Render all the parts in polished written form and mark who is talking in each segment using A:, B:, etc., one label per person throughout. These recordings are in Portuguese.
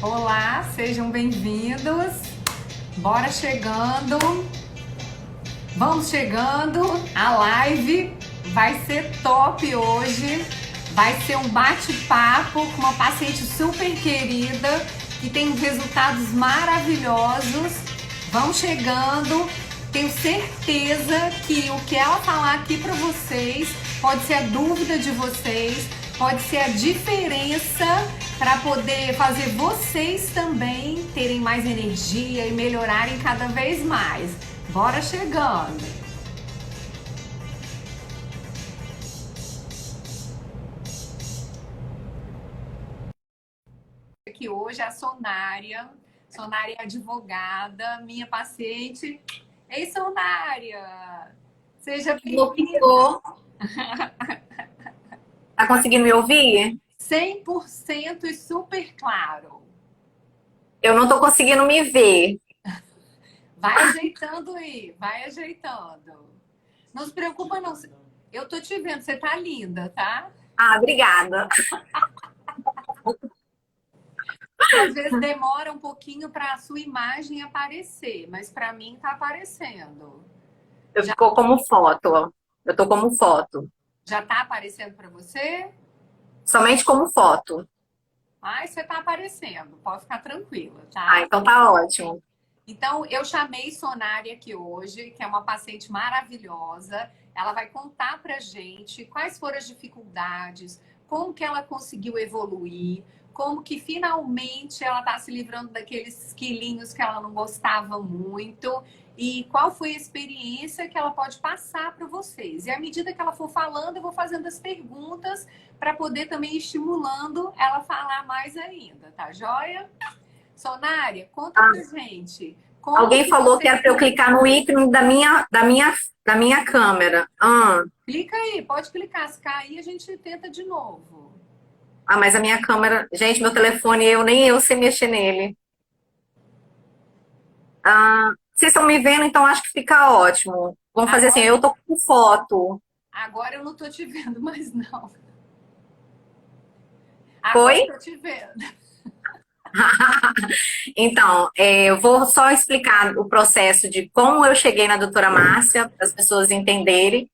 A: Olá, sejam bem-vindos. Bora chegando. Vamos chegando. A live vai ser top hoje. Vai ser um bate-papo com uma paciente super querida que tem resultados maravilhosos. Vão chegando. Tenho certeza que o que ela falar aqui para vocês pode ser a dúvida de vocês, pode ser a diferença para poder fazer vocês também terem mais energia e melhorarem cada vez mais. Bora chegando! Aqui hoje é a Sonária. Sonária é advogada, minha paciente. Ei, Sonária! Seja bem-vinda!
B: Tá conseguindo me ouvir?
A: 100% e super claro.
B: Eu não tô conseguindo me ver.
A: Vai ajeitando aí, vai ajeitando. Não se preocupa não. Eu tô te vendo, você tá linda, tá?
B: Ah, obrigada.
A: Às vezes demora um pouquinho para a sua imagem aparecer, mas para mim tá aparecendo.
B: Eu ficou como foto, ó. Eu tô como foto.
A: Já tá aparecendo para você?
B: Somente como foto.
A: Ai, você tá aparecendo, pode ficar tranquila,
B: Ah,
A: tá?
B: então tá ótimo.
A: Então, eu chamei Sonária aqui hoje, que é uma paciente maravilhosa. Ela vai contar pra gente quais foram as dificuldades, como que ela conseguiu evoluir, como que finalmente ela está se livrando daqueles quilinhos que ela não gostava muito e qual foi a experiência que ela pode passar para vocês. E à medida que ela for falando, eu vou fazendo as perguntas para poder também ir estimulando ela a falar mais ainda, tá joia? Sonária, conta
B: Ah,
A: pra gente. Como
B: alguém
A: que
B: falou que
A: você
B: era pra eu clicar no ícone da minha câmera.
A: clica aí, pode clicar. Se cair, a gente tenta de novo.
B: Mas a minha câmera... Gente, meu telefone, nem eu sei mexer nele. Vocês estão me vendo, então acho que fica ótimo. Vamos fazer assim,
A: Agora,
B: eu tô com foto.
A: agora eu não tô te vendo mais, não. Agora eu
B: Foi?
A: tô te vendo.
B: Então, eu vou só explicar o processo de como eu cheguei na doutora Márcia, para as pessoas entenderem.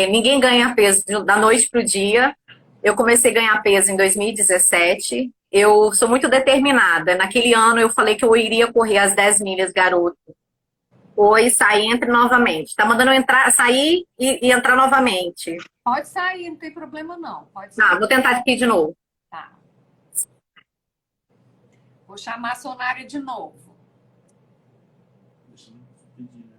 B: Ninguém ganha peso da noite para o dia. Eu comecei a ganhar peso em 2017. Eu sou muito determinada. Naquele ano eu falei que eu iria correr as 10 milhas, garoto. Foi, sair, entre novamente. Tá mandando eu entrar, sair e entrar novamente.
A: Pode sair, não tem problema não. Pode
B: Tá,
A: sair.
B: vou tentar aqui de novo.
A: Tá. Vou chamar a Sonária de novo.
C: Deixa eu pedir, né?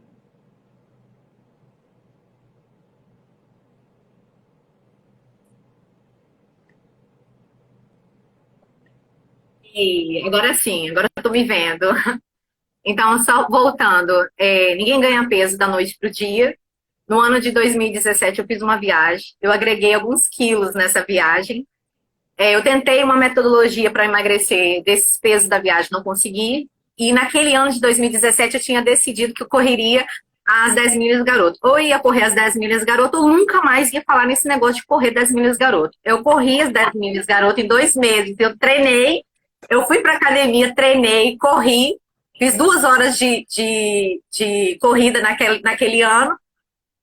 B: E agora sim, agora eu tô me vendo. Então, só voltando, ninguém ganha peso da noite para o dia. No ano de 2017, eu fiz uma viagem. Eu agreguei alguns quilos nessa viagem. Eu tentei uma metodologia para emagrecer desses pesos da viagem, não consegui. E naquele ano de 2017, eu tinha decidido que eu correria as 10 milhas garoto. Ou ia correr as 10 milhas garoto, ou nunca mais ia falar nesse negócio de correr 10 milhas garoto. Eu corri as 10 milhas garoto em 2 meses. Eu treinei, eu fui para academia, treinei, corri. Fiz 2 horas de corrida naquele ano.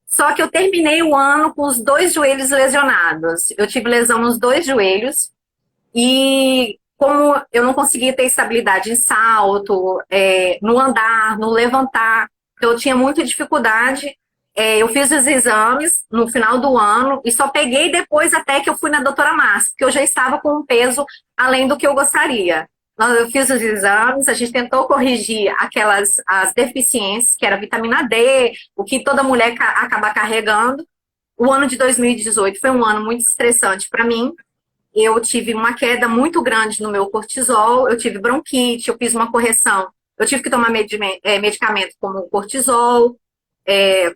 B: Só que eu terminei o ano com os dois joelhos lesionados. Eu tive lesão nos dois joelhos. E como eu não conseguia ter estabilidade em salto, no andar, no levantar, então eu tinha muita dificuldade. Eu fiz os exames no final do ano e só peguei depois até que eu fui na doutora Márcia, porque eu já estava com um peso além do que eu gostaria. Eu fiz os exames, a gente tentou corrigir as deficiências, que era vitamina D, o que toda mulher acaba carregando. O ano de 2018 foi um ano muito estressante para mim. Eu tive uma queda muito grande no meu cortisol, eu tive bronquite, eu fiz uma correção. Eu tive que tomar medicamento como o cortisol,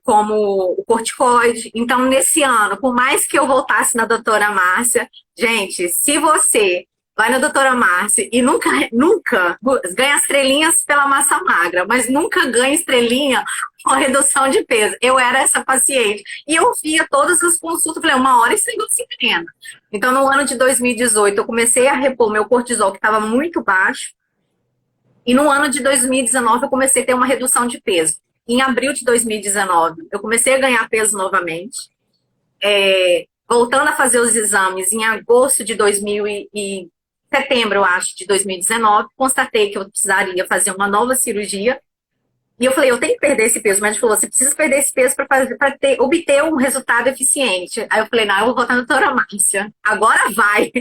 B: como o corticoide. Então, nesse ano, por mais que eu voltasse na doutora Márcia, gente, se você vai na doutora Márcia e nunca ganha estrelinhas pela massa magra, mas nunca ganha estrelinha com a redução de peso. Eu era essa paciente. E eu via todas as consultas, falei, uma hora esse negócio se treina. Então, no ano de 2018, eu comecei a repor meu cortisol, que estava muito baixo. E no ano de 2019, eu comecei a ter uma redução de peso. Em abril de 2019, eu comecei a ganhar peso novamente. Voltando a fazer os exames em agosto de setembro, eu acho, de 2019, constatei que eu precisaria fazer uma nova cirurgia. E eu falei, eu tenho que perder esse peso. O médico falou, você precisa perder esse peso para obter um resultado eficiente. Aí eu falei, não, eu vou voltar na doutora Márcia. Agora vai.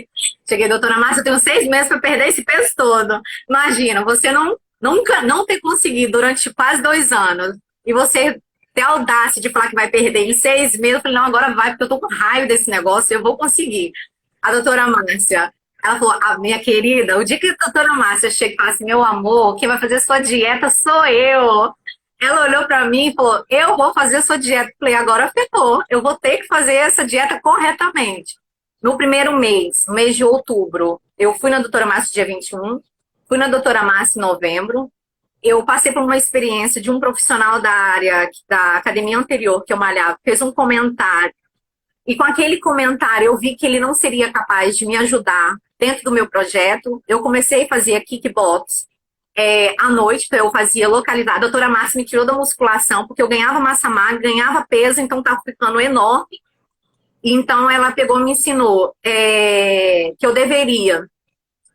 B: Cheguei, doutora Márcia, eu tenho 6 meses para perder esse peso todo. Imagina, você nunca não ter conseguido durante quase 2 anos. E você ter a audácia de falar que vai perder em 6 meses. Eu falei, não, agora vai, porque eu tô com raio desse negócio, eu vou conseguir. A doutora Márcia, ela falou, minha querida, o dia que a doutora Márcia chega e fala assim, meu amor, quem vai fazer sua dieta sou eu. Ela olhou pra mim e falou, eu vou fazer sua dieta. Eu falei, agora ferrou, eu vou ter que fazer essa dieta corretamente. No primeiro mês, no mês de outubro, eu fui na doutora Márcia dia 21, fui na doutora Márcia em novembro. Eu passei por uma experiência de um profissional da área, da academia anterior que eu malhava, fez um comentário. E com aquele comentário eu vi que ele não seria capaz de me ajudar dentro do meu projeto. Eu comecei a fazer kickbox à noite, então eu fazia localizado. A doutora Márcia me tirou da musculação, porque eu ganhava massa magra, ganhava peso, então estava ficando enorme. Então ela pegou e me ensinou que eu deveria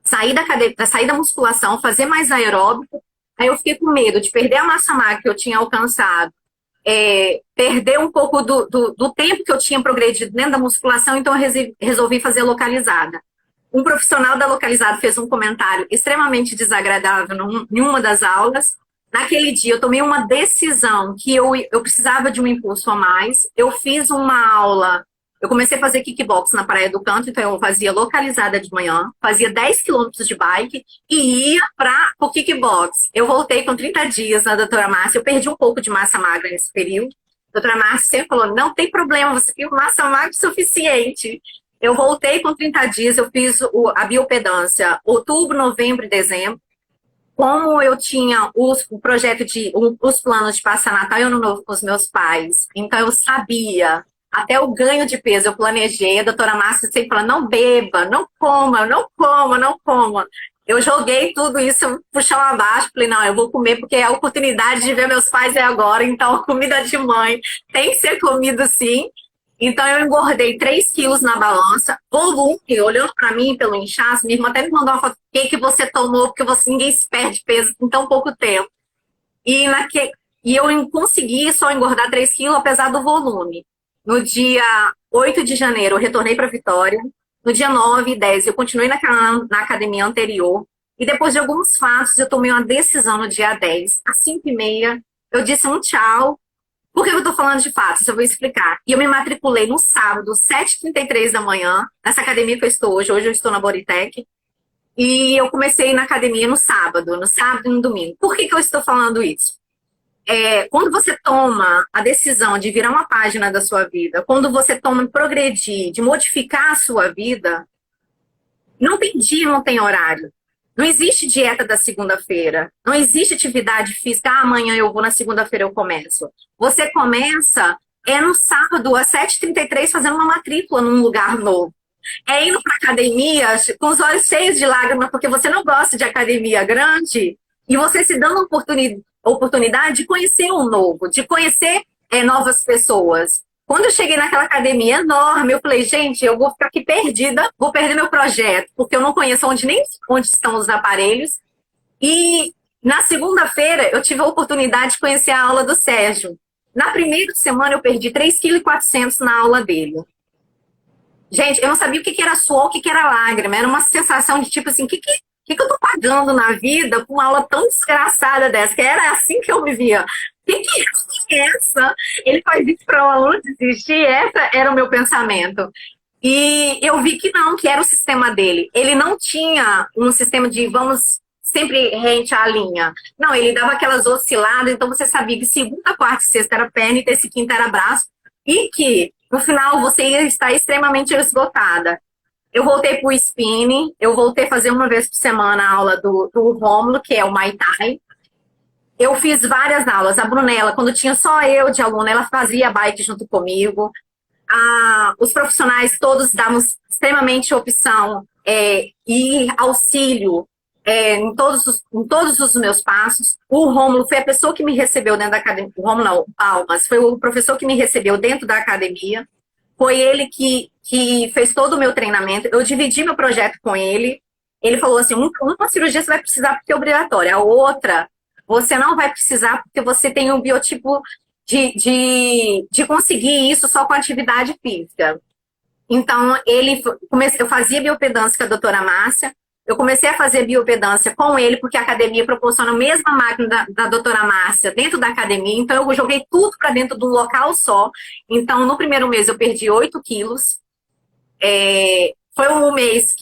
B: sair da musculação, fazer mais aeróbico. Aí eu fiquei com medo de perder a massa magra que eu tinha alcançado, perder um pouco do tempo que eu tinha progredido dentro da musculação, então eu resolvi fazer localizada. Um profissional da localizada fez um comentário extremamente desagradável em uma das aulas. Naquele dia eu tomei uma decisão que eu precisava de um impulso a mais. Eu fiz uma aula, eu comecei a fazer kickbox na Praia do Canto, então eu fazia localizada de manhã, fazia 10 quilômetros de bike e ia para o kickbox. Eu voltei com 30 dias na doutora Márcia, eu perdi um pouco de massa magra nesse período. A doutora Márcia sempre falou, não tem problema, você tem massa magra suficiente. Eu voltei com 30 dias, eu fiz a biopedância outubro, novembro e dezembro. Como eu tinha o projeto os planos de passar Natal e Ano Novo com os meus pais, então eu sabia, até o ganho de peso eu planejei, a doutora Márcia sempre falou, não beba, não coma, não coma, não coma. Eu joguei tudo isso pro chão abaixo, falei, não, eu vou comer porque a oportunidade de ver meus pais é agora, então comida de mãe tem que ser comida sim. Então, eu engordei 3 quilos na balança, volume, olhando para mim pelo inchaço, minha irmã até me mandou uma foto, o que você tomou, porque ninguém se perde peso em tão pouco tempo. E eu consegui só engordar 3 quilos, apesar do volume. No dia 8 de janeiro, eu retornei para Vitória. No dia 9 e 10, eu continuei na academia anterior. E depois de alguns fatos, eu tomei uma decisão no dia 10, às 5h30, eu disse um tchau. Por que eu tô falando de fatos? Eu vou explicar. E eu me matriculei no sábado, 7h33 da manhã, nessa academia que eu estou hoje. Hoje eu estou na Bodytech. E eu comecei na academia no sábado e no domingo. Por que eu estou falando isso? Quando você toma a decisão de virar uma página da sua vida, quando você toma progredir, de modificar a sua vida, não tem dia, não tem horário. Não existe dieta da segunda-feira. Não existe atividade física. Amanhã eu vou, na segunda-feira eu começo. Você começa no sábado, às 7h33, fazendo uma matrícula num lugar novo. Indo para academia com os olhos cheios de lágrimas, porque você não gosta de academia grande, e você se dando oportunidade de conhecer um novo, de conhecer novas pessoas. Quando eu cheguei naquela academia enorme, eu falei, gente, eu vou ficar aqui perdida, vou perder meu projeto, porque eu não conheço nem onde estão os aparelhos. E na segunda-feira, eu tive a oportunidade de conhecer a aula do Sérgio. Na primeira semana, eu perdi 3,4 kg na aula dele. Gente, eu não sabia o que era suor, o que era lágrima. Era uma sensação de tipo assim, o que eu tô pagando na vida por uma aula tão desgraçada dessa? Que era assim que eu me via. Que é essa? Ele faz isso para o aluno desistir? Essa era o meu pensamento. E eu vi que não, que era o sistema dele. Ele não tinha um sistema de vamos sempre rente à linha. Não, ele dava aquelas osciladas, então você sabia que segunda, quarta e sexta era perna e terça e quinta era braço. E que no final você ia estar extremamente esgotada. Eu voltei pro spinning, eu voltei a fazer uma vez por semana a aula do Rômulo, que é o Muay Thai. Eu fiz várias aulas. A Brunella, quando tinha só eu de aluna, ela fazia bike junto comigo. Os profissionais todos davam extremamente opção e auxílio em todos os meus passos. O Rômulo foi a pessoa que me recebeu dentro da academia. O Rômulo não, o Palmas, foi o professor que me recebeu dentro da academia. Foi ele que fez todo o meu treinamento. Eu dividi meu projeto com ele. Ele falou assim, uma cirurgia você vai precisar porque é obrigatória. A outra, você não vai precisar porque você tem um biotipo de conseguir isso só com atividade física. Então, eu fazia biopedância com a doutora Márcia, eu comecei a fazer biopedância com ele, porque a academia proporciona a mesma máquina da doutora Márcia dentro da academia, então eu joguei tudo para dentro de um local só. Então, no primeiro mês eu perdi 8 quilos. Foi um mês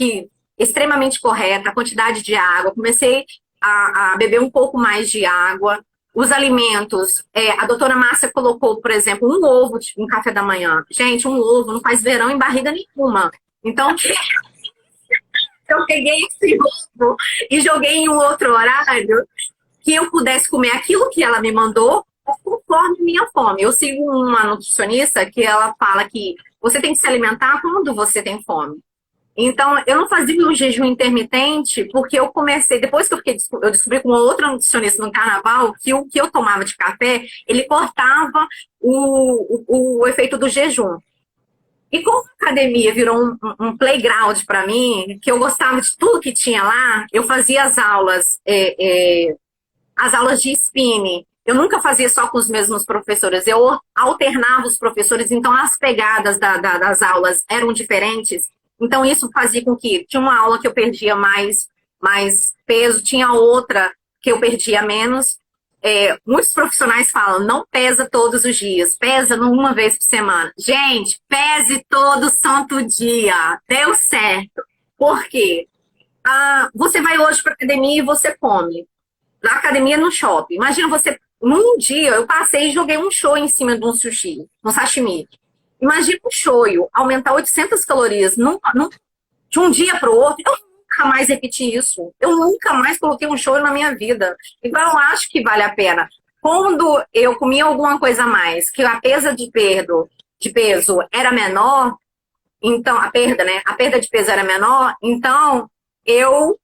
B: extremamente correto, a quantidade de água, comecei a beber um pouco mais de água. Os alimentos, a doutora Márcia colocou, por exemplo, um ovo no café da manhã. Gente, um ovo não faz verão em barriga nenhuma. Então, eu peguei esse ovo e joguei em um outro horário que eu pudesse comer aquilo que ela me mandou conforme minha fome. Eu sigo uma nutricionista que ela fala que você tem que se alimentar quando você tem fome. Então, eu não fazia um jejum intermitente porque eu comecei, depois que eu descobri com outra nutricionista no carnaval, que o que eu tomava de café, ele cortava o efeito do jejum. E como a academia virou um playground para mim, que eu gostava de tudo que tinha lá, eu fazia as aulas de spinning. Eu nunca fazia só com os mesmos professores, eu alternava os professores, então as pegadas das aulas eram diferentes. Então, isso fazia com que tinha uma aula que eu perdia mais peso, tinha outra que eu perdia menos. Muitos profissionais falam, não pesa todos os dias, pesa uma vez por semana. Gente, pese todo santo dia. Deu certo. Por quê? Você vai hoje para a academia e você come. Na academia, no shopping. Imagina você, num dia, eu passei e joguei um show em cima de um sushi, um sashimi. Imagina um shoyu aumentar 800 calorias de um dia para o outro. Eu nunca mais repeti isso. Eu nunca mais coloquei um shoyu na minha vida. Então, eu acho que vale a pena. Quando eu comia alguma coisa a mais, que a perda de peso era menor, então, a perda de peso era menor, então eu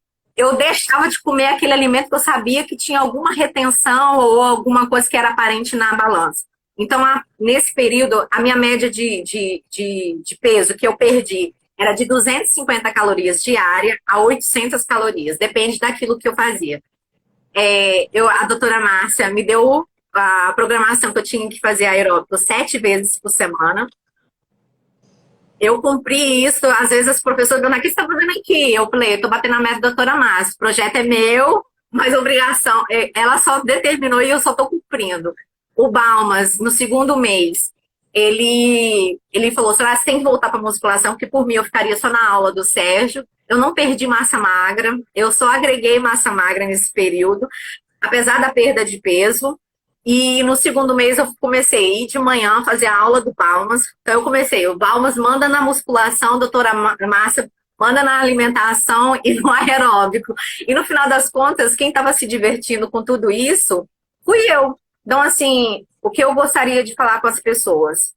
B: deixava de comer aquele alimento que eu sabia que tinha alguma retenção ou alguma coisa que era aparente na balança. Então, nesse período, a minha média de peso que eu perdi era de 250 calorias diária a 800 calorias, depende daquilo que eu fazia. A doutora Márcia me deu a programação que eu tinha que fazer aeróbico 7 vezes por semana. Eu cumpri isso, às vezes as professoras dizem, o que você está fazendo aqui? Eu falei, estou batendo a meta da doutora Márcia, o projeto é meu, mas obrigação, ela só determinou e eu só estou cumprindo. O Balmas, no segundo mês, ele falou, você tem que voltar para a musculação, porque por mim eu ficaria só na aula do Sérgio. Eu não perdi massa magra, eu só agreguei massa magra nesse período, apesar da perda de peso. E no segundo mês eu comecei a ir de manhã fazer a aula do Balmas. Então eu comecei, o Balmas manda na musculação, a doutora Márcia manda na alimentação e no aeróbico. E no final das contas, quem estava se divertindo com tudo isso, fui eu. Então, assim, o que eu gostaria de falar com as pessoas?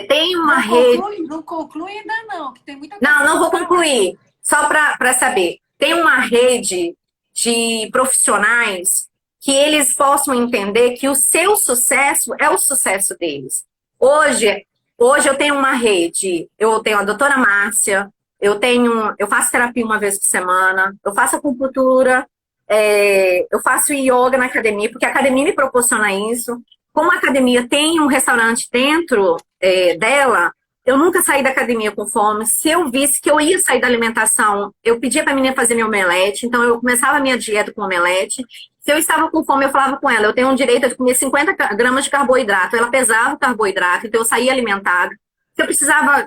B: Tem uma rede...
A: Não conclui ainda não, que tem muita coisa.
B: Não vou concluir. Só para saber. Tem uma rede de profissionais que eles possam entender que o seu sucesso é o sucesso deles. Hoje eu tenho uma rede, eu tenho a doutora Márcia, eu faço terapia uma vez por semana, eu faço acupuntura, eu faço yoga na academia, porque a academia me proporciona isso. Como a academia tem um restaurante dentro dela, eu nunca saí da academia com fome. Se eu visse que eu ia sair da alimentação, eu pedia para a menina fazer meu omelete, então eu começava a minha dieta com omelete. Se eu estava com fome, eu falava com ela, eu tenho o direito de comer 50 gramas de carboidrato. Ela pesava o carboidrato, então eu saía alimentada.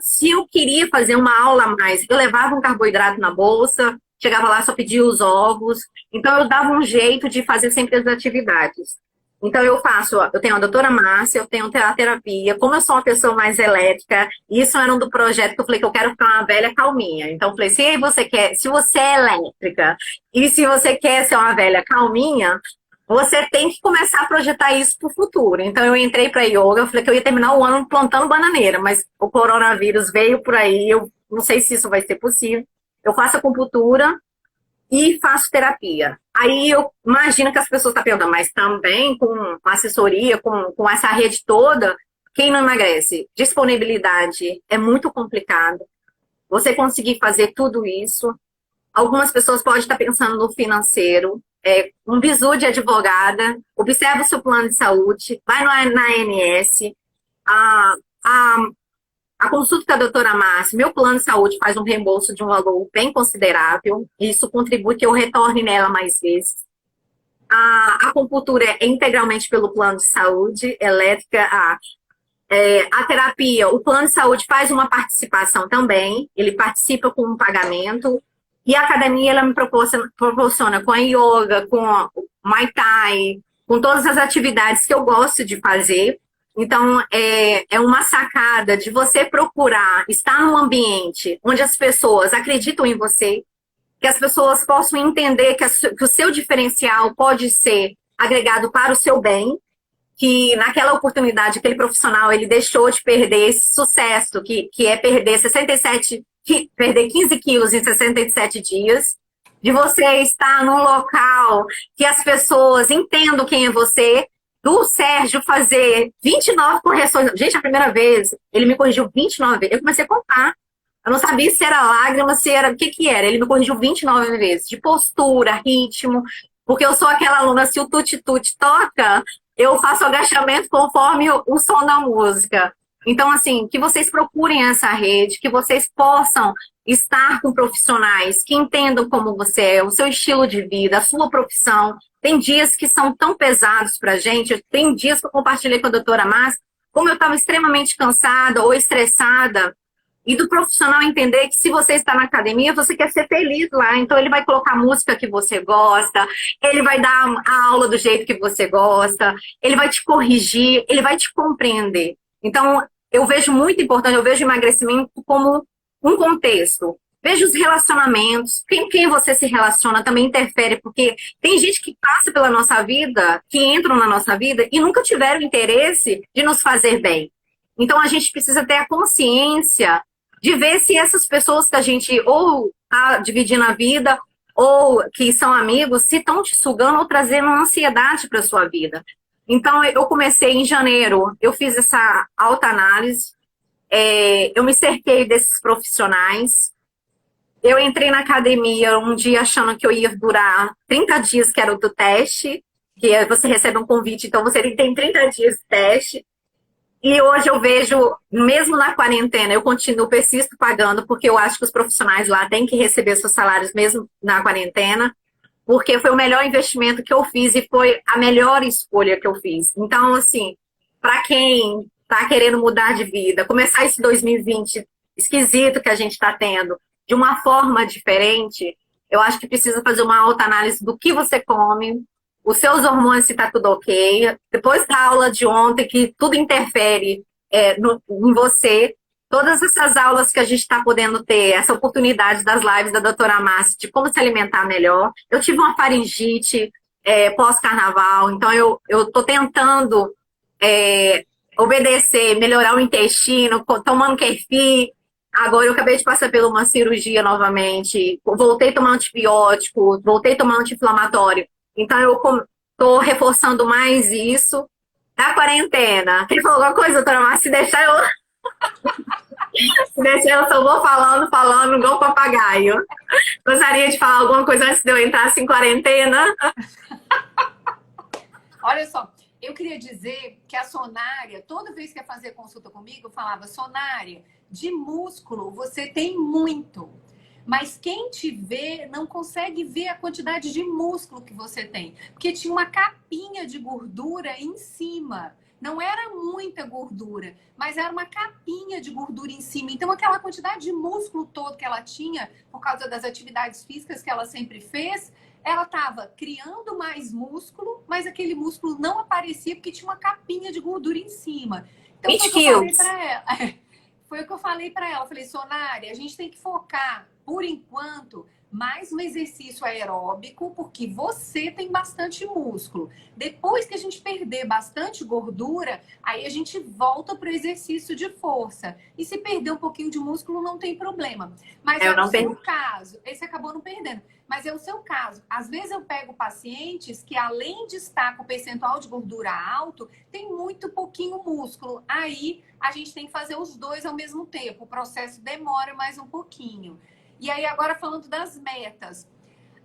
B: Se eu queria fazer uma aula a mais, eu levava um carboidrato na bolsa, chegava lá, só pedia os ovos. Então, eu dava um jeito de fazer sempre as atividades. Então eu tenho a doutora Márcia, eu tenho a terapia. Como eu sou uma pessoa mais elétrica, isso era um do projeto que eu falei que eu quero ficar uma velha calminha. Então eu falei, se você é elétrica e se você quer ser uma velha calminha, você tem que começar a projetar isso para o futuro. Então eu entrei para yoga, eu falei que eu ia terminar o ano plantando bananeira, mas o coronavírus veio por aí, eu não sei se isso vai ser possível. Eu faço acupuntura e faço terapia. Aí eu imagino que as pessoas estão perguntando, mas também com assessoria, com essa rede toda, quem não emagrece? Disponibilidade é muito complicado. Você conseguir fazer tudo isso. Algumas pessoas podem estar pensando no financeiro. Um bizu de advogada, observa o seu plano de saúde, vai na ANS, a, a, a consulta com a doutora Márcia, meu plano de saúde faz um reembolso de um valor bem considerável, isso contribui que eu retorne nela mais vezes. A acupuntura é integralmente pelo plano de saúde, elétrica, a terapia, o plano de saúde faz uma participação também, ele participa com um pagamento, e a academia ela me proporciona com a yoga, com o Muay Thai, com todas as atividades que eu gosto de fazer. Então, é uma sacada de você procurar estar num ambiente onde as pessoas acreditam em você, que as pessoas possam entender que o seu diferencial pode ser agregado para o seu bem, que naquela oportunidade, aquele profissional, ele deixou de perder esse sucesso, que é perder 15 quilos em 67 dias, de você estar num local que as pessoas entendam quem é você, do Sérgio fazer 29 correções. Gente, a primeira vez, ele me corrigiu 29 vezes. Eu comecei a contar. Eu não sabia se era lágrima, se era... O que era? Ele me corrigiu 29 vezes. De postura, ritmo. Porque eu sou aquela aluna, se o tuti-tuti toca, eu faço agachamento conforme o som da música. Então, assim, que vocês procurem essa rede, que vocês possam estar com profissionais que entendam como você é, o seu estilo de vida, a sua profissão. Tem dias que são tão pesados pra gente, tem dias que eu compartilhei com a doutora Márcia, como eu estava extremamente cansada ou estressada, e do profissional entender que se você está na academia, você quer ser feliz lá. Então, ele vai colocar a música que você gosta, ele vai dar a aula do jeito que você gosta, ele vai te corrigir, ele vai te compreender. Então, eu vejo muito importante, eu vejo o emagrecimento como um contexto. Veja os relacionamentos, quem você se relaciona também interfere, porque tem gente que passa pela nossa vida, que entram na nossa vida e nunca tiveram interesse de nos fazer bem. Então, a gente precisa ter a consciência de ver se essas pessoas que a gente ou está dividindo a vida ou que são amigos, se estão te sugando ou trazendo ansiedade para a sua vida. Então, eu comecei em janeiro, eu fiz essa autoanálise, eu me cerquei desses profissionais, eu entrei na academia um dia achando que eu ia durar 30 dias, que era o do teste, que você recebe um convite, então você tem 30 dias de teste. E hoje eu vejo, mesmo na quarentena, eu persisto pagando, porque eu acho que os profissionais lá têm que receber seus salários mesmo na quarentena, porque foi o melhor investimento que eu fiz e foi a melhor escolha que eu fiz. Então, assim, para quem está querendo mudar de vida, começar esse 2020 esquisito que a gente está tendo, de uma forma diferente, eu acho que precisa fazer uma autoanálise do que você come, os seus hormônios, se está tudo ok. Depois da aula de ontem, que tudo interfere em você, todas essas aulas que a gente está podendo ter, essa oportunidade das lives da doutora Márcia, de como se alimentar melhor. Eu tive uma faringite pós-carnaval, então eu estou tentando obedecer, melhorar o intestino, tomando kefir. Agora eu acabei de passar por uma cirurgia novamente, voltei a tomar antibiótico, voltei a tomar anti-inflamatório. Então, eu estou reforçando mais isso. Da quarentena. Ele falou alguma coisa, doutora Márcia? Se deixar eu... Se deixar eu só vou falando, igual papagaio. Gostaria de falar alguma coisa antes de eu entrar em quarentena?
A: Olha só, eu queria dizer que a Sonária, toda vez que ia fazer consulta comigo, eu falava, Sonária, de músculo você tem muito. Mas quem te vê não consegue ver a quantidade de músculo que você tem. Porque tinha uma capinha de gordura em cima. Não era muita gordura, mas era uma capinha de gordura em cima. Então, aquela quantidade de músculo todo que ela tinha, por causa das atividades físicas que ela sempre fez, ela estava criando mais músculo, mas aquele músculo não aparecia porque tinha uma capinha de gordura em cima. Então, foi
B: 20
A: o que eu falei
B: quilos.
A: para ela. Foi o que eu falei para ela. Eu falei, Sonari, a gente tem que focar, por enquanto, mais no exercício aeróbico, porque você tem bastante músculo. Depois que a gente perder bastante gordura, aí a gente volta para o exercício de força. E se perder um pouquinho de músculo, não tem problema. Mas
B: Eu
A: é o
B: não
A: seu
B: perdi.
A: caso. Esse acabou não perdendo. Mas é o seu caso. Às vezes eu pego pacientes que, além de estar com o percentual de gordura alto, tem muito pouquinho músculo. Aí a gente tem que fazer os dois ao mesmo tempo. O processo demora mais um pouquinho. E aí, agora falando das metas.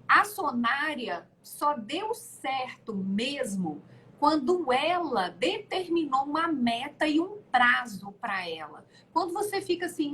A: A Sonária só deu certo mesmo quando ela determinou uma meta e um prazo para ela. Quando você fica assim,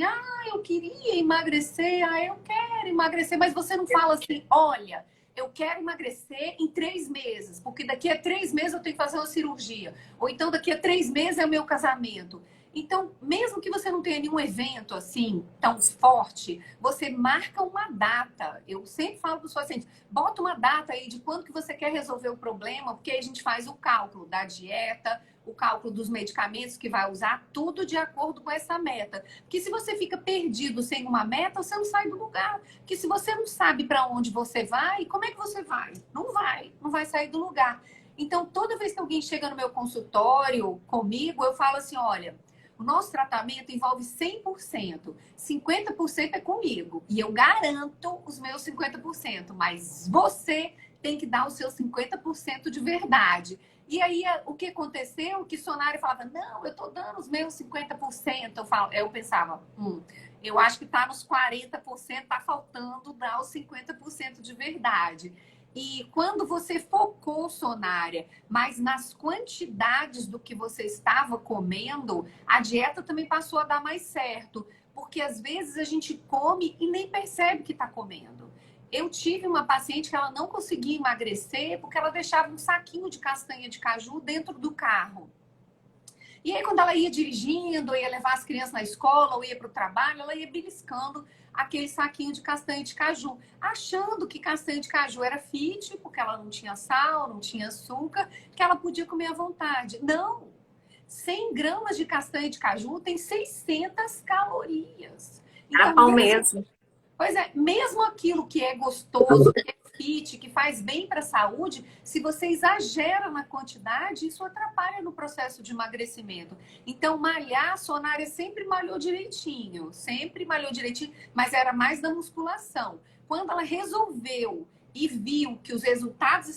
A: eu queria emagrecer, eu quero emagrecer, mas você não fala assim, olha, eu quero emagrecer em 3 meses, porque daqui a 3 meses eu tenho que fazer uma cirurgia. Ou então daqui a 3 meses é o meu casamento. Então, mesmo que você não tenha nenhum evento assim tão forte, você marca uma data. Eu sempre falo para os pacientes, bota uma data aí de quando que você quer resolver o problema, porque aí a gente faz o cálculo da dieta, o cálculo dos medicamentos que vai usar, tudo de acordo com essa meta. Porque se você fica perdido sem uma meta, você não sai do lugar. Porque se você não sabe para onde você vai, como é que você vai? Não vai sair do lugar. Então, toda vez que alguém chega no meu consultório comigo, eu falo assim, olha, o nosso tratamento envolve 100%. 50% é comigo. E eu garanto os meus 50%. Mas você tem que dar os seus 50% de verdade. E aí, o que aconteceu? Que Sonário falava, não, eu tô dando os meus 50%. Eu pensava, eu acho que tá nos 40%, tá faltando dar os 50% de verdade. E quando você focou, Sonária, mas nas quantidades do que você estava comendo, a dieta também passou a dar mais certo. Porque às vezes a gente come e nem percebe que está comendo. Eu tive uma paciente que ela não conseguia emagrecer porque ela deixava um saquinho de castanha de caju dentro do carro. E aí, quando ela ia dirigindo, ia levar as crianças na escola ou ia para o trabalho, ela ia beliscando aquele saquinho de castanha de caju, achando que castanha de caju era fit, porque ela não tinha sal, não tinha açúcar, que ela podia comer à vontade. Não! 100 gramas de castanha de caju tem 600 calorias.
B: Era
A: Então,
B: pão mesmo.
A: pois é, mesmo aquilo que é gostoso, que é fit, que faz bem para a saúde, se você exagera na quantidade, isso atrapalha no processo de emagrecimento. Então, malhar, a Sonária sempre malhou direitinho, mas era mais da musculação. Quando ela resolveu e viu que os resultados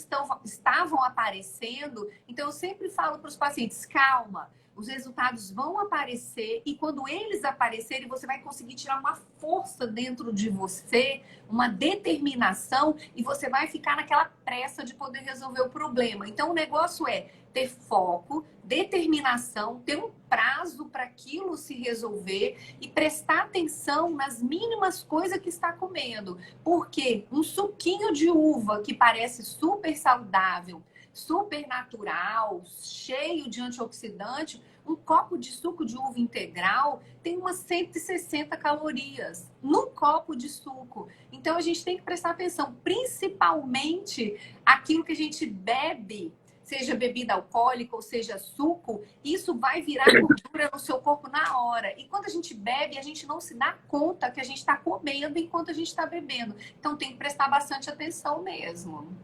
A: estavam aparecendo, então eu sempre falo para os pacientes, calma, os resultados vão aparecer e quando eles aparecerem, você vai conseguir tirar uma força dentro de você, uma determinação e você vai ficar naquela pressa de poder resolver o problema. Então, o negócio é ter foco, determinação, ter um prazo para aquilo se resolver e prestar atenção nas mínimas coisas que está comendo. Porque um suquinho de uva que parece super saudável, super natural, cheio de antioxidante, um copo de suco de uva integral tem umas 160 calorias num copo de suco. Então a gente tem que prestar atenção, principalmente aquilo que a gente bebe, seja bebida alcoólica ou seja suco, isso vai virar gordura no seu corpo na hora. E quando a gente bebe, a gente não se dá conta que a gente está comendo enquanto a gente está bebendo. Então tem que prestar bastante atenção mesmo.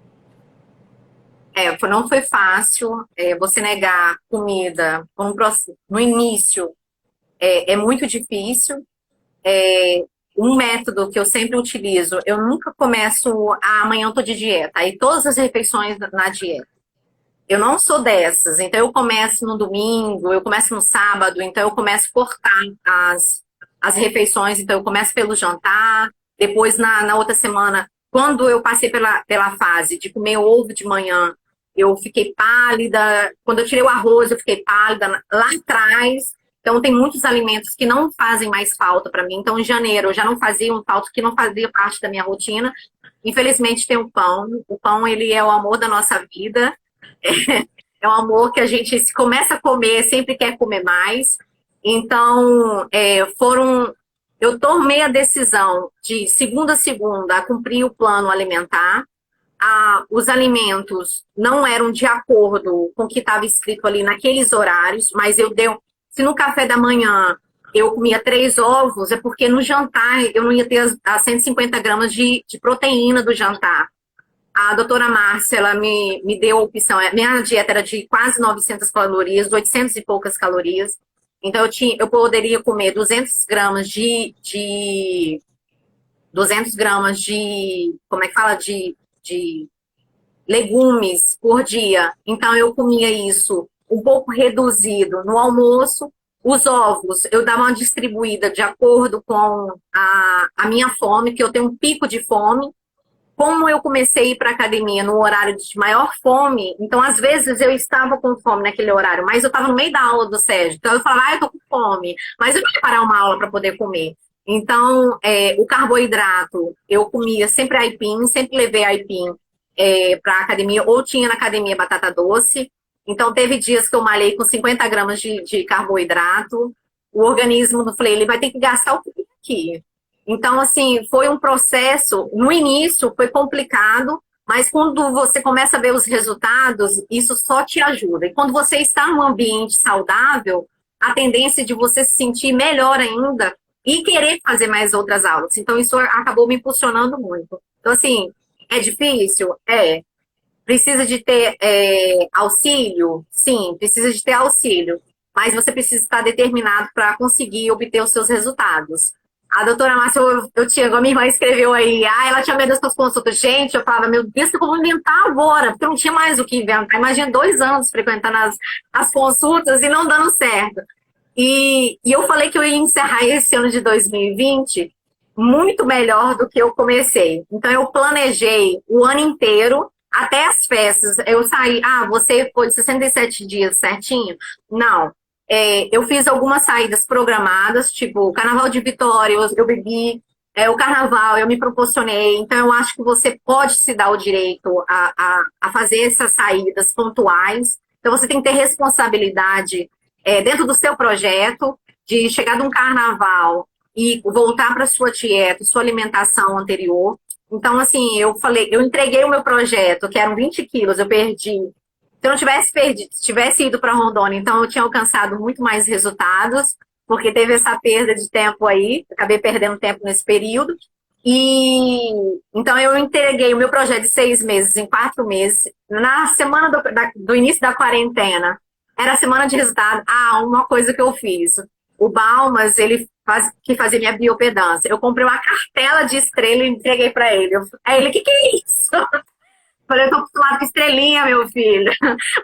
B: Não foi fácil. Você negar comida no início é muito difícil. Um método que eu sempre utilizo, eu nunca começo amanhã eu tô de dieta, aí todas as refeições na dieta. Eu não sou dessas, então eu começo no domingo, eu começo no sábado, então eu começo a cortar as refeições, então eu começo pelo jantar, depois na outra semana, quando eu passei pela fase de comer ovo de manhã, eu fiquei pálida, quando eu tirei o arroz eu fiquei pálida lá atrás, então tem muitos alimentos que não fazem mais falta para mim, então em janeiro eu já não fazia um falta que não fazia parte da minha rotina, infelizmente tem o pão ele é o amor da nossa vida, é um amor que a gente se começa a comer, sempre quer comer mais. Então, eu tomei a decisão de segunda a segunda a cumprir o plano alimentar. os alimentos não eram de acordo com o que estava escrito ali naqueles horários, mas se no café da manhã eu comia 3 ovos, é porque no jantar eu não ia ter as 150 gramas de proteína do jantar. A doutora Márcia, ela me deu a opção, minha dieta era de quase 900 calorias, 800 e poucas calorias, então eu poderia comer 200 gramas de, como é que fala, de legumes por dia. Então, eu comia isso um pouco reduzido no almoço. Os ovos, eu dava uma distribuída de acordo com a minha fome, que eu tenho um pico de fome. Como eu comecei a ir para a academia no horário de maior fome, então, às vezes, eu estava com fome naquele horário, mas eu estava no meio da aula do Sérgio. Então, eu falava, eu tô com fome, mas eu não ia parar uma aula para poder comer. Então, o carboidrato, eu comia sempre aipim, sempre levei aipim para a academia, ou tinha na academia batata doce. Então, teve dias que eu malhei com 50 gramas de carboidrato. O organismo, eu falei, ele vai ter que gastar o que tem aqui. Então, assim, foi um processo, no início foi complicado, mas quando você começa a ver os resultados, isso só te ajuda. E quando você está num ambiente saudável, a tendência de você se sentir melhor ainda e querer fazer mais outras aulas. Então, isso acabou me impulsionando muito. Então, assim, é difícil? É. Precisa de ter auxílio? Sim, precisa de ter auxílio. Mas você precisa estar determinado para conseguir obter os seus resultados. A doutora Márcia, eu tinha, igual a minha irmã escreveu aí, ela tinha medo das suas consultas. Gente, eu falava, meu Deus, eu vou inventar agora, porque eu não tinha mais o que inventar. Imagina 2 anos frequentando as consultas e não dando certo. E eu falei que eu ia encerrar esse ano de 2020 muito melhor do que eu comecei. Então, eu planejei o ano inteiro, até as festas. Eu saí, você foi de 67 dias certinho? Não. Eu fiz algumas saídas programadas, tipo o Carnaval de Vitória, eu bebi, o Carnaval, eu me proporcionei. Então, eu acho que você pode se dar o direito a fazer essas saídas pontuais. Então, você tem que ter responsabilidade dentro do seu projeto, de chegar de um carnaval e voltar para sua dieta, sua alimentação anterior. Então, assim, eu entreguei o meu projeto, que eram 20 quilos, eu perdi. Se eu não tivesse ido para Rondônia, então eu tinha alcançado muito mais resultados, porque teve essa perda de tempo aí, acabei perdendo tempo nesse período. E então eu entreguei o meu projeto de 6 meses em 4 meses. Na semana do início da quarentena, era a semana de resultado. Uma coisa que eu fiz. O Balmas, que fazia minha biopedância. Eu comprei uma cartela de estrela e entreguei para ele. Aí ele, o que é isso? Falei, eu tô acostumado com estrelinha, meu filho.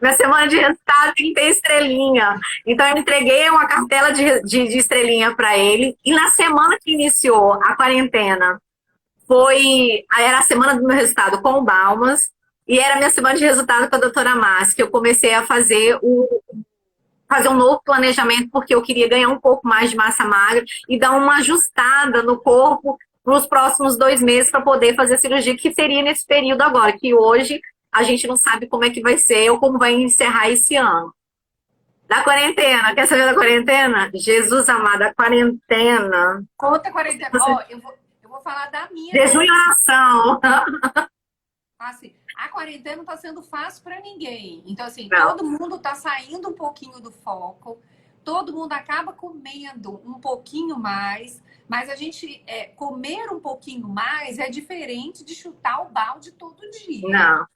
B: Minha semana de resultado tem que ter estrelinha. Então, eu entreguei uma cartela de estrelinha para ele. E na semana que iniciou a quarentena, era a semana do meu resultado com o Balmas. E era a minha semana de resultado com a doutora Márcia, que eu comecei a fazer um novo planejamento, porque eu queria ganhar um pouco mais de massa magra e dar uma ajustada no corpo nos próximos 2 meses para poder fazer a cirurgia, que seria nesse período agora, que hoje a gente não sabe como é que vai ser ou como vai encerrar esse ano. Da quarentena, quer saber da quarentena? Jesus amado, a quarentena.
A: Conta a quarentena. Eu vou falar da minha.
B: Jejum e oração.
A: Assim, a quarentena não está sendo fácil para ninguém. Então, assim,
B: Não.
A: todo mundo está saindo um pouquinho do foco, todo mundo acaba comendo um pouquinho mais, mas a gente comer um pouquinho mais é diferente de chutar o balde todo dia.
B: Não.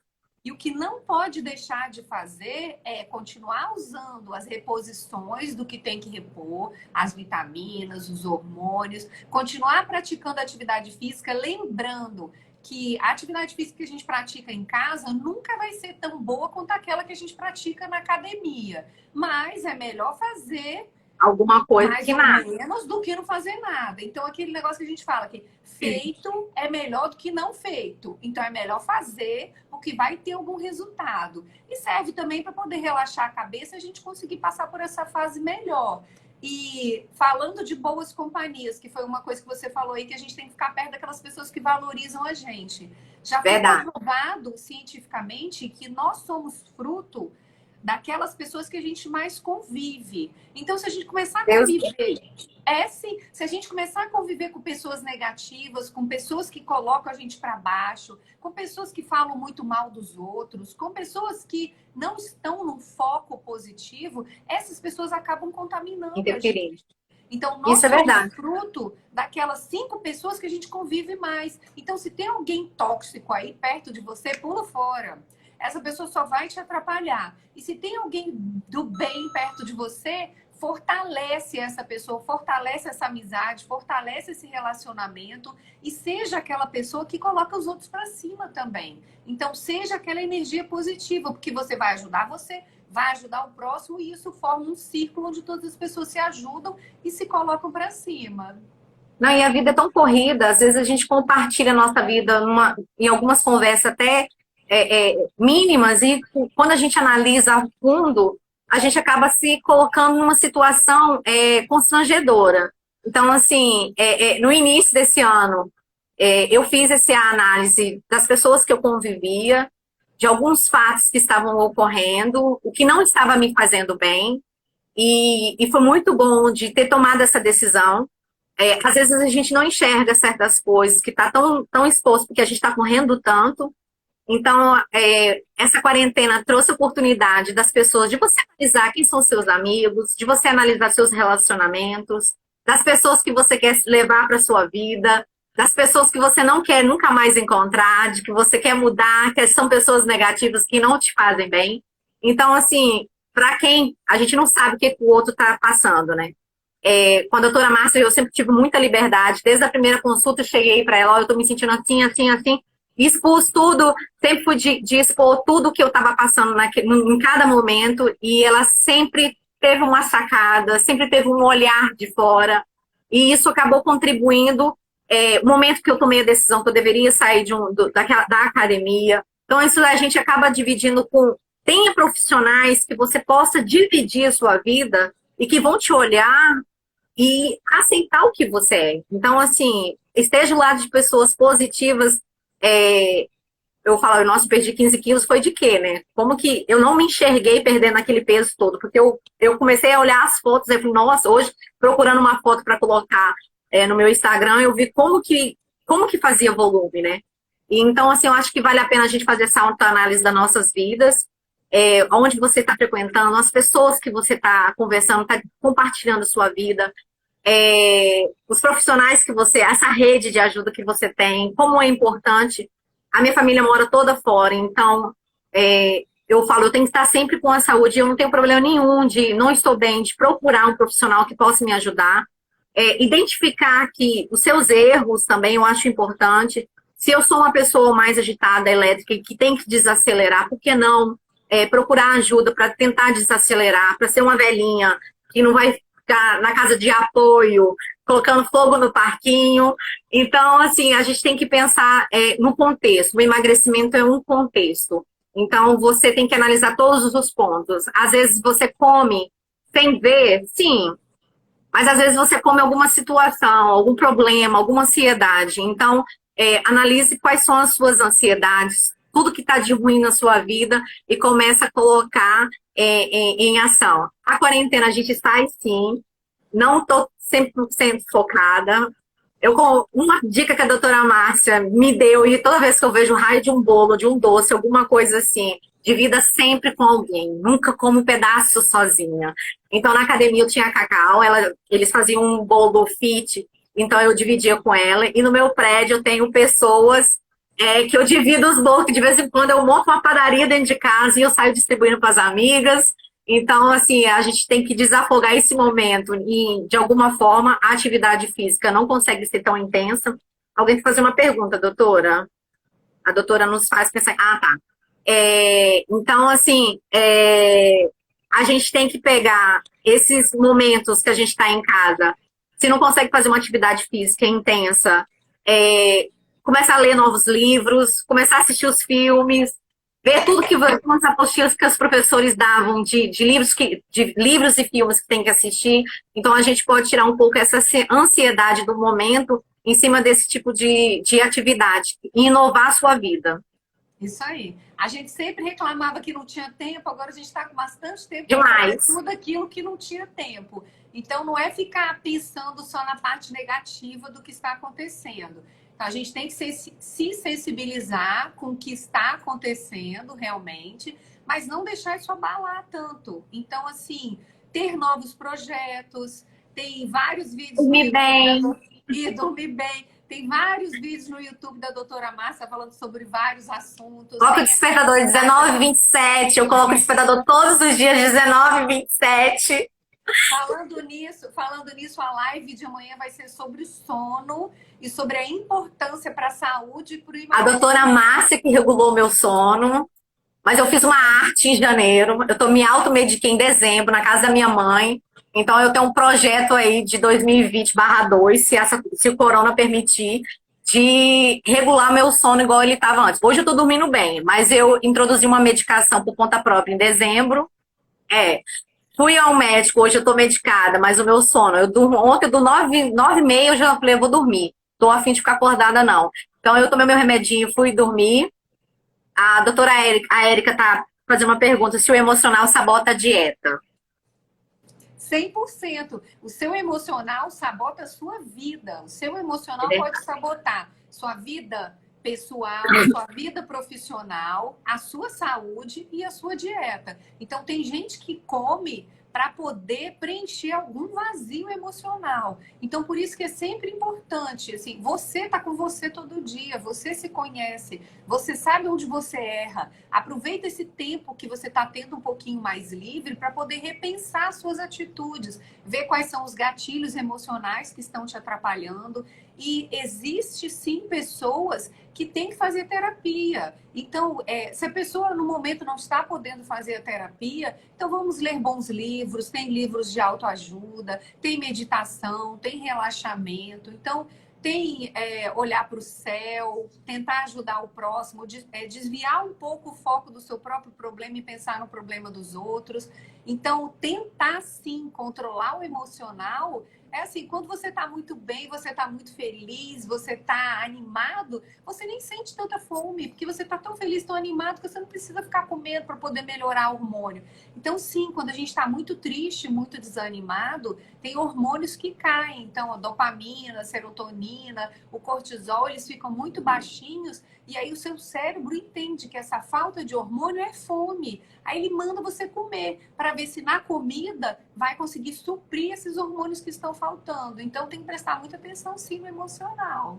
A: E o que não pode deixar de fazer é continuar usando as reposições do que tem que repor, as vitaminas, os hormônios, continuar praticando atividade física, lembrando que a atividade física que a gente pratica em casa nunca vai ser tão boa quanto aquela que a gente pratica na academia. Mas é melhor fazer
B: alguma coisa
A: mais
B: que
A: ou
B: nada.
A: menos do que não fazer nada. Então, aquele negócio que a gente fala que feito é melhor do que não feito. Então, é melhor fazer o que vai ter algum resultado. E serve também para poder relaxar a cabeça e a gente conseguir passar por essa fase melhor. E falando de boas companhias, que foi uma coisa que você falou aí, que a gente tem que ficar perto daquelas pessoas que valorizam a gente. Já foi comprovado cientificamente que nós somos fruto daquelas pessoas que a gente mais convive. Então, se a gente começar a conviver... É sim. Se a gente começar a conviver com pessoas negativas, com pessoas que colocam a gente para baixo, com pessoas que falam muito mal dos outros, com pessoas que não estão no foco positivo, essas pessoas acabam contaminando a
B: Interferir.
A: gente. Então, nós
B: Isso é
A: somos
B: verdade.
A: fruto daquelas 5 pessoas que a gente convive mais. Então, se tem alguém tóxico aí perto de você, pula fora. Essa pessoa só vai te atrapalhar. E se tem alguém do bem perto de você, fortalece essa pessoa, fortalece essa amizade, fortalece esse relacionamento e seja aquela pessoa que coloca os outros para cima também. Então, seja aquela energia positiva, porque você, vai ajudar o próximo e isso forma um círculo onde todas as pessoas se ajudam e se colocam para cima.
B: Não, e a vida é tão corrida, às vezes a gente compartilha a nossa vida em algumas conversas até mínimas, e quando a gente analisa a fundo, a gente acaba se colocando numa situação constrangedora. Então, assim, no início desse ano, eu fiz essa análise das pessoas que eu convivia, de alguns fatos que estavam ocorrendo, o que não estava me fazendo bem, e foi muito bom de ter tomado essa decisão. Às vezes a gente não enxerga certas coisas, que está tão exposto, porque a gente está correndo tanto. Então, essa quarentena trouxe a oportunidade das pessoas de você analisar quem são seus amigos, de você analisar seus relacionamentos, das pessoas que você quer levar para a sua vida, das pessoas que você não quer nunca mais encontrar, de que você quer mudar, que são pessoas negativas que não te fazem bem. Então, assim, para quem a gente não sabe o que o outro está passando, né? Com a doutora Márcia, eu sempre tive muita liberdade. Desde a primeira consulta, eu cheguei para ela, eu estou me sentindo assim, assim, assim. Expus tudo, sempre fui de expor tudo que eu estava passando em cada momento. E ela sempre teve uma sacada, sempre teve um olhar de fora. E isso acabou contribuindo. O momento que eu tomei a decisão que eu deveria sair da academia. Então, isso a gente acaba dividindo com... Tenha profissionais que você possa dividir a sua vida e que vão te olhar e aceitar o que você é. Então, assim, esteja ao lado de pessoas positivas. Eu falo, nossa, perdi 15 quilos, foi de quê, né? Como que eu não me enxerguei perdendo aquele peso todo? Porque eu comecei a olhar as fotos e falei, nossa, hoje, procurando uma foto para colocar no meu Instagram, eu vi como que fazia volume, né? E, então, assim, eu acho que vale a pena a gente fazer essa autoanálise das nossas vidas, onde você está frequentando, as pessoas que você está conversando, está compartilhando a sua vida, os profissionais que você, essa rede de ajuda que você tem, como é importante. A minha família mora toda fora, então eu falo, eu tenho que estar sempre com a saúde, eu não tenho problema nenhum de não estou bem, de procurar um profissional que possa me ajudar. Identificar que os seus erros também eu acho importante. Se eu sou uma pessoa mais agitada, elétrica, e que tem que desacelerar, por que não procurar ajuda para tentar desacelerar, para ser uma velhinha que não vai ficar na casa de apoio, colocando fogo no parquinho. Então, assim, a gente tem que pensar no contexto. O emagrecimento é um contexto. Então, você tem que analisar todos os pontos. Às vezes, você come sem ver, sim, mas às vezes você come alguma situação, algum problema, alguma ansiedade. Então, analise quais são as suas ansiedades, tudo que está de ruim na sua vida e começa a colocar em ação. A quarentena a gente sai sim, não estou 100% focada. Uma dica que a doutora Márcia me deu, e toda vez que eu vejo um raio de um bolo, de um doce, alguma coisa assim, divida sempre com alguém, nunca como um pedaço sozinha. Então, na academia eu tinha a Cacau, eles faziam um bolo fit, então eu dividia com ela. E no meu prédio eu tenho pessoas que eu divido os bolos, que de vez em quando eu monto uma padaria dentro de casa e eu saio distribuindo para as amigas. Então, assim, a gente tem que desafogar esse momento e, de alguma forma, a atividade física não consegue ser tão intensa. Alguém quer fazer uma pergunta, doutora? A doutora nos faz pensar... Ah, tá. Então, assim, a gente tem que pegar esses momentos que a gente está em casa. Se não consegue fazer uma atividade física intensa, começar a ler novos livros, começar a assistir os filmes, ver tudo que as apostilas que os professores davam de livros e filmes que tem que assistir. Então, a gente pode tirar um pouco essa ansiedade do momento em cima desse tipo de atividade e inovar a sua vida.
A: Isso aí. A gente sempre reclamava que não tinha tempo, agora a gente está com bastante tempo
B: Demais.
A: para fazer tudo aquilo que não tinha tempo. Então, não é ficar pensando só na parte negativa do que está acontecendo. Então, a gente tem que se sensibilizar com o que está acontecendo realmente, mas não deixar isso abalar tanto. Então, assim, ter novos projetos, tem vários vídeos no
B: Dormir
A: YouTube
B: bem.
A: e dormir bem. Tem vários vídeos no YouTube da doutora Márcia falando sobre vários assuntos.
B: Coloca o despertador 19h27. Eu coloco o despertador todos os dias, 19h27.
A: Falando nisso, a live de amanhã vai ser sobre sono e sobre a importância para a saúde e para o
B: A
A: emagrecimento.
B: doutora Márcia que regulou meu sono. Mas eu fiz uma arte em janeiro. Eu tô me automediquei em dezembro, na casa da minha mãe. Então eu tenho um projeto aí de 2020/2, se o corona permitir, de regular meu sono igual ele estava antes. Hoje eu tô dormindo bem, mas eu introduzi uma medicação por conta própria em dezembro. Fui ao médico, hoje eu tô medicada, mas o meu sono, eu durmo, ontem eu durmo 9h30, eu já falei, eu vou dormir. Tô a fim de ficar acordada, não. Então eu tomei meu remedinho, fui dormir. A doutora Érica tá fazendo uma pergunta se o emocional sabota a dieta.
A: 100%. O seu emocional sabota a sua vida. O seu emocional pode sabotar sua vida pessoal, sua vida profissional, a sua saúde e a sua dieta. Então, tem gente que come para poder preencher algum vazio emocional. Então, por isso que é sempre importante, assim, você tá com você todo dia, você se conhece, você sabe onde você erra. Aproveita esse tempo que você tá tendo um pouquinho mais livre para poder repensar suas atitudes, ver quais são os gatilhos emocionais que estão te atrapalhando. E existe sim pessoas que têm que fazer terapia. Então, se a pessoa no momento não está podendo fazer a terapia, então vamos ler bons livros, tem livros de autoajuda, tem meditação, tem relaxamento. Então, tem olhar para o céu, tentar ajudar o próximo, desviar um pouco o foco do seu próprio problema e pensar no problema dos outros. Então, tentar sim controlar o emocional. É assim, quando você está muito bem, você está muito feliz, você está animado, você nem sente tanta fome, porque você está tão feliz, tão animado, que você não precisa ficar com medo para poder melhorar o hormônio. Então, sim, quando a gente está muito triste, muito desanimado, tem hormônios que caem. Então, a dopamina, a serotonina, o cortisol, eles ficam muito baixinhos, e aí o seu cérebro entende que essa falta de hormônio é fome. Aí ele manda você comer, para ver se na comida vai conseguir suprir esses hormônios que estão faltando. Então tem que prestar muita atenção sim no emocional.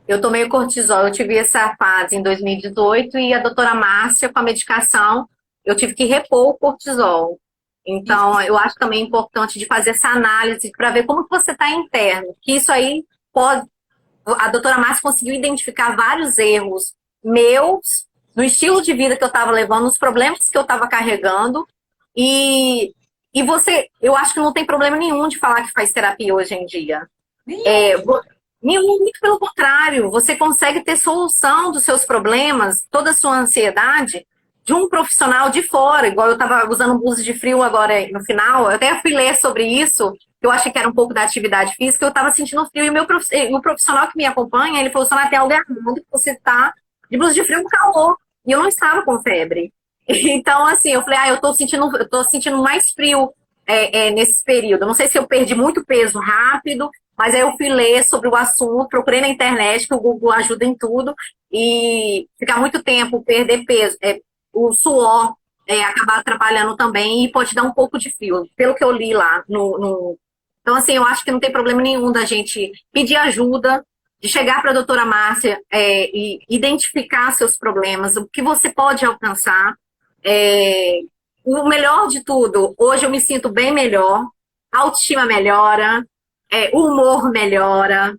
B: Eu tomei o cortisol, eu tive essa fase em 2018 e a doutora Márcia, com a medicação, eu tive que repor o cortisol. Então, eu acho também importante de fazer essa análise para ver como que você está interno. Que isso aí pode... A doutora Márcia conseguiu identificar vários erros meus no estilo de vida que eu estava levando, nos problemas que eu estava carregando. E você, eu acho que não tem problema nenhum de falar que faz terapia hoje em dia. Nenhum, muito pelo contrário. Você consegue ter solução dos seus problemas, toda a sua ansiedade, de um profissional de fora. Igual eu estava usando blusa de frio agora no final, eu até fui ler sobre isso, eu achei que era um pouco da atividade física, eu estava sentindo frio, e o profissional que me acompanha, ele falou, Sônia, tem algo errado, que você está de blusa de frio com calor. E eu não estava com febre. Então, assim, eu falei, eu tô sentindo mais frio nesse período. Não sei se eu perdi muito peso rápido, mas aí eu fui ler sobre o assunto, procurei na internet, que o Google ajuda em tudo, e ficar muito tempo, perder peso, o suor acabar atrapalhando também e pode dar um pouco de frio, pelo que eu li lá. Então, assim, eu acho que não tem problema nenhum da gente pedir ajuda, de chegar para a doutora Márcia e identificar seus problemas, o que você pode alcançar. O melhor de tudo, hoje eu me sinto bem melhor, a autoestima melhora, o humor melhora,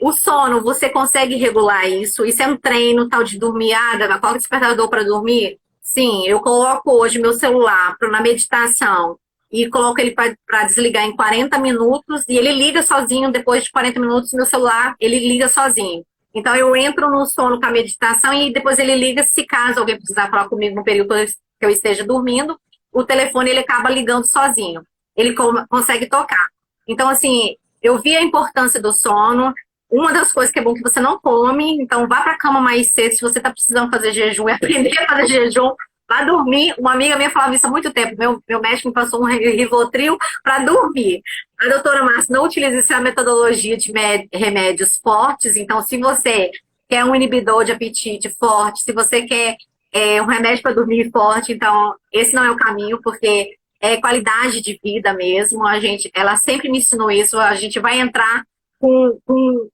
B: o sono, você consegue regular isso. Isso é um treino, tal de dormir. Dana, coloca o despertador para dormir? Sim, eu coloco hoje meu celular na meditação e coloco ele para desligar em 40 minutos e ele liga sozinho. Depois de 40 minutos, meu celular, ele liga sozinho. Então, eu entro no sono com a meditação e depois ele liga, se caso alguém precisar falar comigo no período que eu esteja dormindo, o telefone ele acaba ligando sozinho. Ele consegue tocar. Então, assim, eu vi a importância do sono. Uma das coisas que é bom que você não come, então vá para a cama mais cedo. Se você está precisando fazer jejum e aprender a fazer jejum, Pra dormir, uma amiga minha falava isso há muito tempo. Meu médico me passou um Rivotril para dormir. A doutora Márcia não utiliza essa metodologia de remédios fortes. Então, se você quer um inibidor de apetite forte, se você quer um remédio para dormir forte, então esse não é o caminho, porque é qualidade de vida mesmo. Ela sempre me ensinou isso. A gente vai entrar com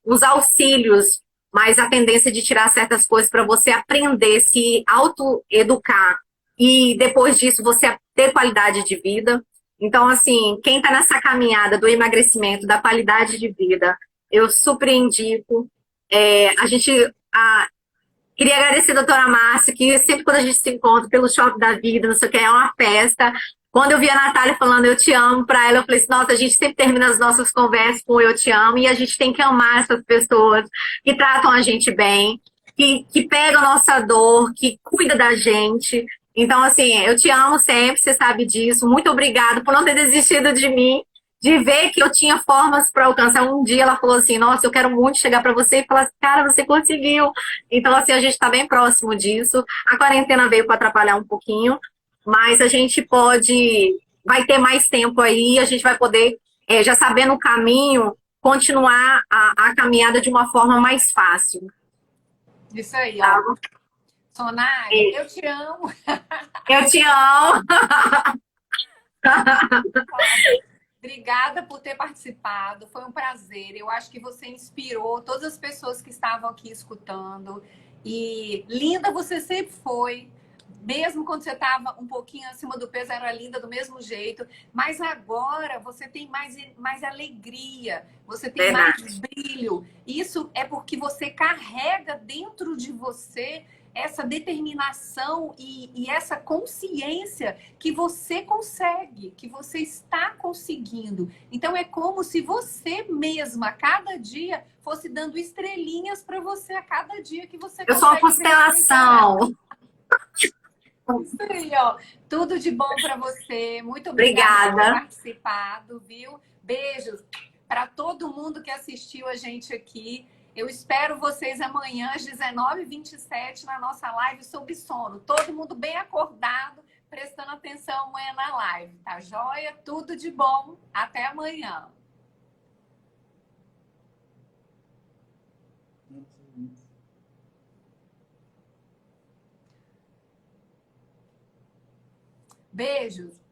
B: os auxílios, mas a tendência de tirar certas coisas para você aprender, se autoeducar e depois disso você ter qualidade de vida. Então, assim, quem está nessa caminhada do emagrecimento, da qualidade de vida, eu super indico. A gente queria agradecer a doutora Márcia, que sempre quando a gente se encontra pelo Shopping da Vida, não sei o que, é uma festa. Quando eu vi a Natália falando eu te amo para ela, eu falei assim, nossa, a gente sempre termina as nossas conversas com eu te amo, e a gente tem que amar essas pessoas que tratam a gente bem, que pegam a nossa dor, que cuida da gente. Então, assim, eu te amo sempre, você sabe disso. Muito obrigada por não ter desistido de mim, de ver que eu tinha formas para alcançar. Um dia ela falou assim, nossa, eu quero muito chegar para você e falar assim, cara, você conseguiu. Então, assim, a gente está bem próximo disso. A quarentena veio para atrapalhar um pouquinho, mas a gente vai ter mais tempo aí, a gente vai poder, já sabendo o caminho, continuar a caminhada de uma forma mais fácil.
A: Isso aí,
B: Tá?
A: ó. Sonária, eu te amo.
B: Eu te amo.
A: Obrigada por ter participado, foi um prazer. Eu acho que você inspirou todas as pessoas que estavam aqui escutando. E linda você sempre foi, mesmo quando você estava um pouquinho acima do peso, era linda do mesmo jeito. Mas agora você tem mais alegria, você tem mais brilho. Isso é porque você carrega dentro de você essa determinação e essa consciência que você consegue, que você está conseguindo. Então é como se você mesma, a cada dia, fosse dando estrelinhas para você a cada dia que você
B: Eu sou uma constelação.
A: Isso aí, ó. Tudo de bom para você. Muito obrigada por ter participado, viu? Beijos para todo mundo que assistiu a gente aqui. Eu espero vocês amanhã às 19h27 na nossa live sobre sono. Todo mundo bem acordado, prestando atenção amanhã na live, tá joia? Tudo de bom. Até amanhã. Beijos.